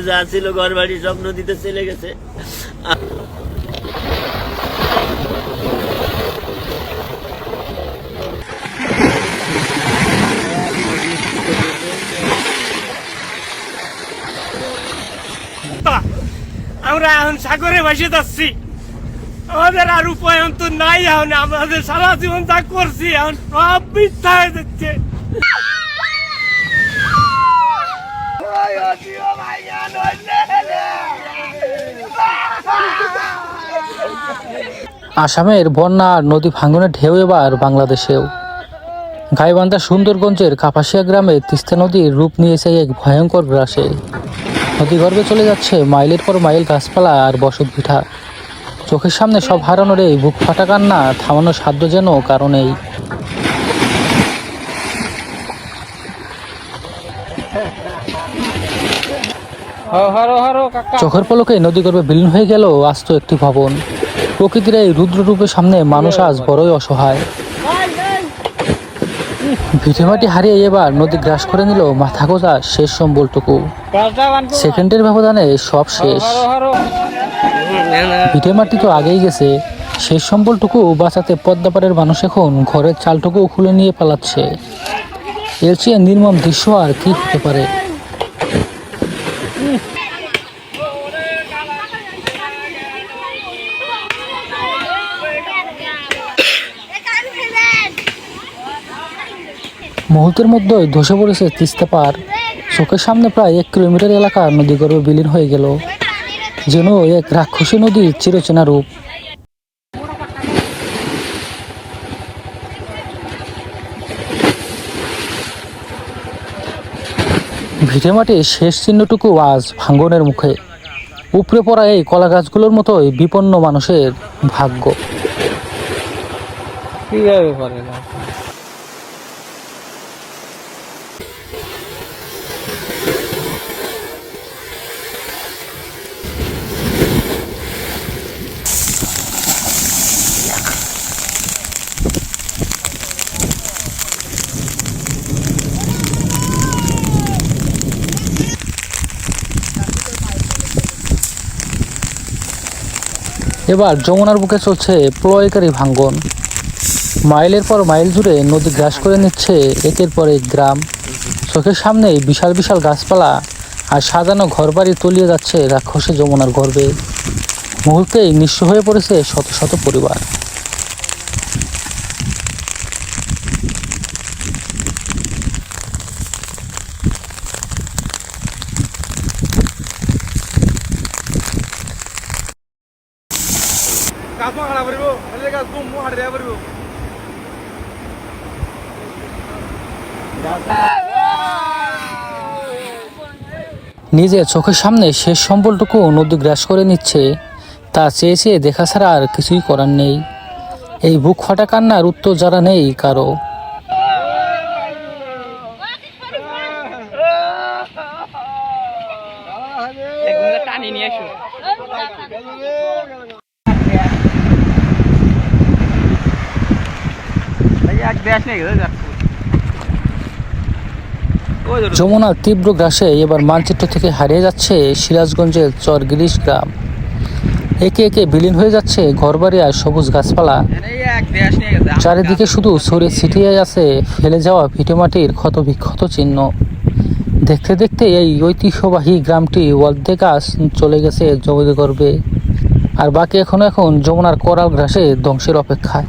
যা ছিল ঘর বাড়ি সব নদীতে চলে গেছে। আমরা এখন সাগরে ভাসে যাচ্ছি, আমাদের আর উপায় তো নাই। এখন আমাদের সারা জীবন যা করছি এখন সব মিথ্যা হয়ে যাচ্ছে। আসামের বন্যা আর নদী ভাঙনের ঢেউ এবার বাংলাদেশেও। গাইবান্ধা সুন্দরগঞ্জের কাপাসিয়া গ্রামে তিস্তা নদীর রূপ নিয়েছে এক ভয়ঙ্কর গ্রাসে। নদীগর্ভে চলে যাচ্ছে মাইলের পর মাইল গাছপালা আর বসত ভিটা। চোখের সামনে সব হারানোর এই বুক ফাটা কান্না থামানোর সাধ্য যেন কারণেই। চোখের পলকে নদীগর্ভে বিলীন হয়ে গেল আস্ত একটি ভবন। প্রকৃতির এই রুদ্র রূপের সামনে মানুষ আজ বড়ই অসহায়। ভিটেমাটি হারিয়ে এবার নদী গ্রাস করে নিল মাথা গোঁজা শেষ সম্বলটুকু। সেকেন্ডের ব্যবধানে সব শেষ। ভিটেমাটি তো আগেই গেছে, শেষ সম্বলটুকু বাঁচাতে পদ্মাপাড়ের মানুষ এখন ঘরের চালটুকু খুলে নিয়ে পালাচ্ছে। এর চেয়ে নির্মম দৃশ্য আর কি হতে পারে। মুহূর্তের মধ্যে ধসে পড়েছে তিস্তা পার। চোখের সামনে প্রায় 1 কিলোমিটার এলাকা নদীগর্ভে বিলীন হয়ে গেল, যেন এক রাক্ষসী নদীর চিরচেনা রূপ। ভিটেমাটির শেষ চিহ্নটুকু আজ ভাঙ্গনের মুখে। উপড়ে পড়া এই কলা গাছগুলোর মতোই বিপন্ন মানুষের ভাগ্য। এবার যমুনার বুকে চলছে প্রলয়কারী ভাঙ্গন। মাইলের পর মাইল জুড়ে নদী গ্রাস করে নিচ্ছে একের পর এক গ্রাম। চোখের সামনে বিশাল বিশাল গাছপালা আর সাজানো ঘরবাড়ি তলিয়ে যাচ্ছে রাক্ষসী যমুনার গর্ভে। মুহূর্তেই নিঃস্ব হয়ে পড়েছে শত শত পরিবার। নিজের চোখের সামনে শেষ সম্বলটুকু নদী গ্রাস করে নিচ্ছে, তা চেয়ে চেয়ে দেখা ছাড়া আর কিছুই করার নেই। এই বুক ফাটা কান্নার উত্তর যারা নেই কারো। যমুনার তীব্র গ্রাসে এবার মানচিত্র থেকে হারিয়ে যাচ্ছে সিরাজগঞ্জের চরগিরিশ গ্রাম। একে একে বিলীন হয়ে যাচ্ছে ঘরবাড়ি আর সবুজ গাছপালা। চারিদিকে শুধু ছড়িয়ে ছিটিয়ে আছে ফেলে যাওয়া ভিটেমাটির ক্ষত বিক্ষত চিহ্ন। দেখতে দেখতে এই ঐতিহ্যবাহী গ্রামটি অর্ধেক আজ চলে গেছে নদীগর্ভে, আর বাকি এখন যমুনার করাল গ্রাসে ধ্বংসের অপেক্ষায়।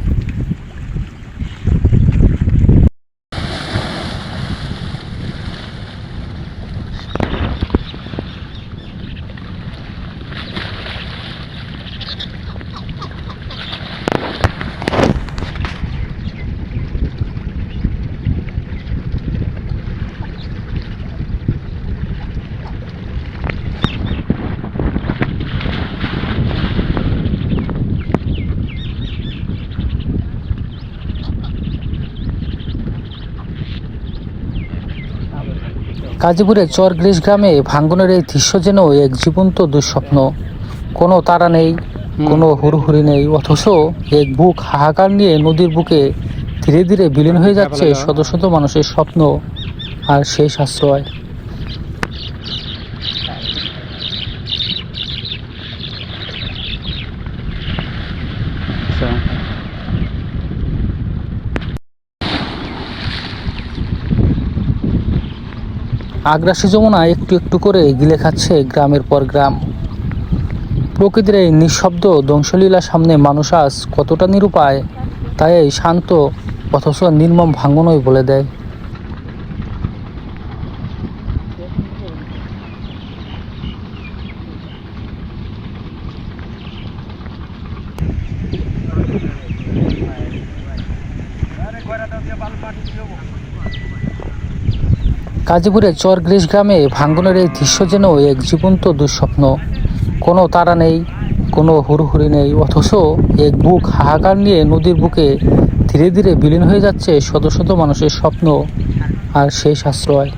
গাজীপুরের চরগিরিশ গ্রামে ভাঙ্গনের এই দৃশ্য যেন এক জীবন্ত দুঃস্বপ্ন। কোনো তারা নেই, কোনো হুড়হুড়ি নেই, অথচ এক বুক হাহাকার নিয়ে নদীর বুকে ধীরে ধীরে বিলীন হয়ে যাচ্ছে শত শত মানুষের স্বপ্ন আর শেষ আশ্রয়। আগ্রাসী যমুনা একটু একটু করে গিলে খাচ্ছে গ্রামের পর গ্রাম। প্রকৃতির এই নিঃশব্দ ধ্বংসলীলার সামনে মানুষ আজ কতটা নিরুপায়, তাই এই শান্ত অথচ নির্মম ভাঙনই বলে দেয়। গাজীপুরের চরগ্রিস গ্রামে ভাঙ্গনের এই দৃশ্য যেন এক জীবন্ত দুঃস্বপ্ন। কোনো তারা নেই, কোনো হুড়হুড়ি নেই, অথচ এক বুক হাহাকার নিয়ে নদীর বুকে ধীরে ধীরে বিলীন হয়ে যাচ্ছে শত শত মানুষের স্বপ্ন আর শেষ আশ্রয়।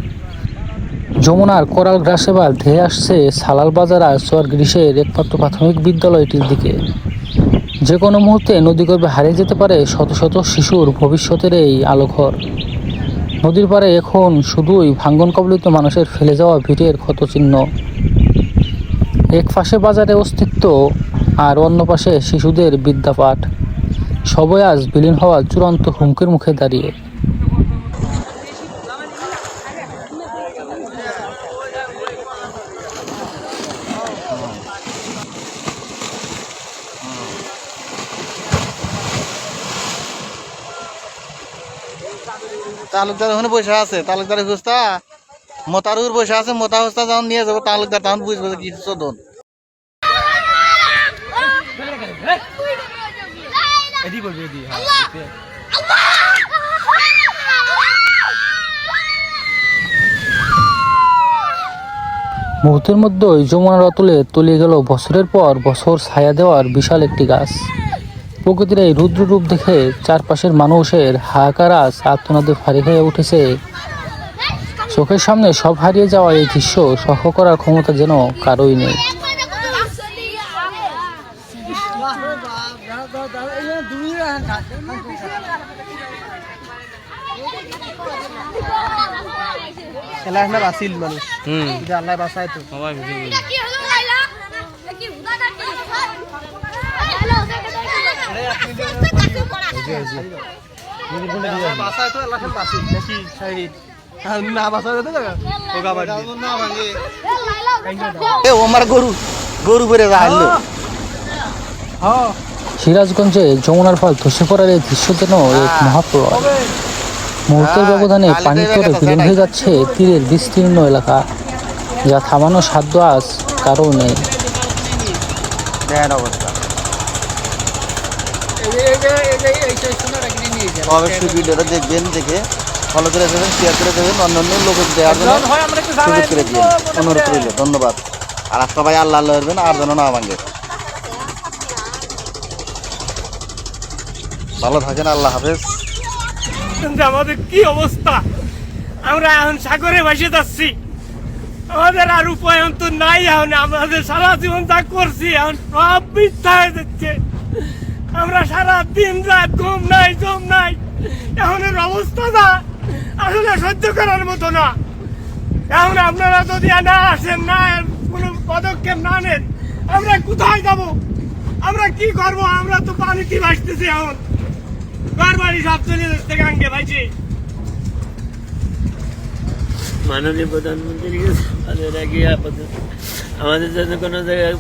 যমুনার কোরাল গ্রাসে এবার ধেয়ে আসছে সালাল বাজার আর চরগ্রিসের একমাত্র প্রাথমিক বিদ্যালয়টির দিকে। যে কোনো মুহূর্তে নদীগর্ভে হারিয়ে যেতে পারে শত শত শিশুর ভবিষ্যতের এই আলোঘর। নদীর পাড়ে এখন শুধুই ভাঙ্গন কবলিত মানুষের ফেলে যাওয়া ভিটের ক্ষতচিহ্ন। এক পাশে বাজারে অস্তিত্ব আর অন্য পাশে শিশুদের বিদ্যাপাঠ, সবই আজ বিলীন হওয়ার চূড়ান্ত হুমকির মুখে দাঁড়িয়ে। তালুকদার ওখানে বসে আছে, তালুকদারের হুস্তা মোতারুর বসে আছে, মোতা হুস্তা যখন নিয়ে যাবো তালুকদার তখন বুঝবো যে কি চোদন। মুহূর্তের মধ্যেই যমুনার অতলে তলিয়ে গেল বছরের পর বছর ছায়া দেওয়ার বিশাল একটি গাছ। প্রকৃতির এই রুদ্র রূপ দেখে চারপাশের মানুষের হাহাকার আজ আত্মনাদে ফাঁড়ি হয়ে উঠেছে। চোখের সামনে সব হারিয়ে যাওয়া এই দৃশ্য সহ্য করার ক্ষমতা যেন কারোই নেই। সিরাজগঞ্জে যমুনার ফল ধসে পড়ার এই দৃশ্য যেন এক মহাপ্রলয়। মুহূর্তের ব্যবধানে পানির তরে বিলীন হয়ে যাচ্ছে তীরের বিস্তীর্ণ এলাকা, যা থামানোর সাধ্য আজ কারও নেই। অবশ্যই ভিডিওটা দেখবেন, দেখে ফলো করে দেবেন, শেয়ার করে দেবেন, অন্যান্য লোকের দেওয়ার জন্য সুযোগ করে দিবেন, অনুরোধ রইল। ধন্যবাদ। আর সবাই আল্লাহ আল্লাহ করবেন, আর যেন না ভাঙে। ভালো থাকেন, আল্লাহ হাফেজ। আমাদের কি অবস্থা, আমরা এখন সাগরে ভাসে যাচ্ছি, আমাদের আর উপায় তো নাই। এখন আমাদের সারা জীবন যা করছি এখন সব মিথ্যা হয়ে যাচ্ছে। আমরা সারা দিন রাত ঘুম নাই জম নাই, এখন অবস্থা না আসলে সহ্য করার মতো না। এখন আপনারা যদি না আসেন, না কোনো পদক্ষেপ না নেন, আমরা কোথায় যাব, আমরা কি করবো? আমরা তো পানিতে ভাসতেছি, এখন ঘর বাড়ি সব চলে যাচ্ছে গাঙ্গে ভাইছি। মাননীয় প্রধানমন্ত্রীর কাছে আমাদের জন্য কোনো জায়গায়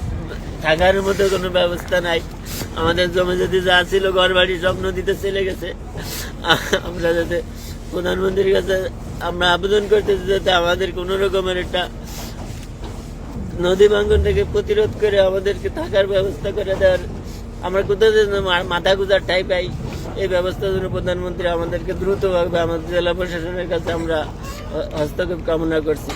থাকার মতো কোনো ব্যবস্থা নাই। আমাদের জমি যদি যা ছিল ঘর বাড়ি সব নদীতে চলে গেছে। আমরা যাতে প্রধানমন্ত্রীর কাছে আমরা আবেদন করতেছি যাতে আমাদের কোনো রকমের একটা নদী ভাঙ্গন থেকে প্রতিরোধ করে আমাদেরকে থাকার ব্যবস্থা করে দেওয়ার, আমরা কোথাও যেন মাথা গুজার ঠাই পাই, এই ব্যবস্থার জন্য প্রধানমন্ত্রী আমাদেরকে দ্রুতভাবে আমাদের জেলা প্রশাসনের কাছে আমরা হস্তক্ষেপ কামনা করছি।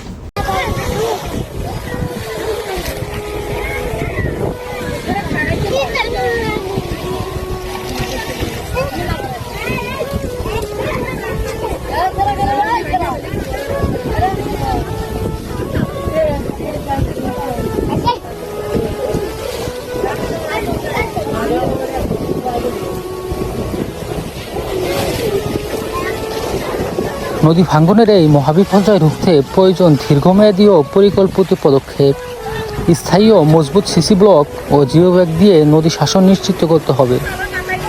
নদী ভাঙ্গনের এই মহাবিপর্যয় রুখতে প্রয়োজন দীর্ঘমেয়াদী ও পরিকল্পিত পদক্ষেপ। স্থায়ী ও মজবুত সিসি ব্লক ও জিও ব্যাগ দিয়ে নদী শাসন নিশ্চিত করতে হবে।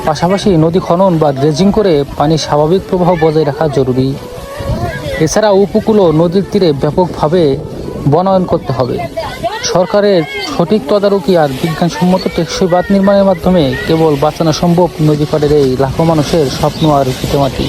পাশাপাশি নদী খনন বা ড্রেজিং করে পানির স্বাভাবিক প্রবাহ বজায় রাখা জরুরি। এছাড়া উপকূল ও নদীর তীরে ব্যাপকভাবে বনায়ন করতে হবে। সরকারের সঠিক তদারকি আর বিজ্ঞানসম্মত টেকসই বাঁধ নির্মাণের মাধ্যমে কেবল বাঁচানো সম্ভব নদী পাড়ের এই লাখো মানুষের স্বপ্ন আর ভিটেমাটি।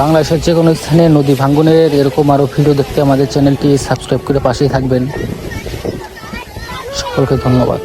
বাংলাদেশের যে কোনো স্থানে নদী ভাঙ্গনের এরকম আরও ভিডিও দেখতে আমাদের চ্যানেলটি সাবস্ক্রাইব করে পাশেই থাকবেন। সকলকে ধন্যবাদ।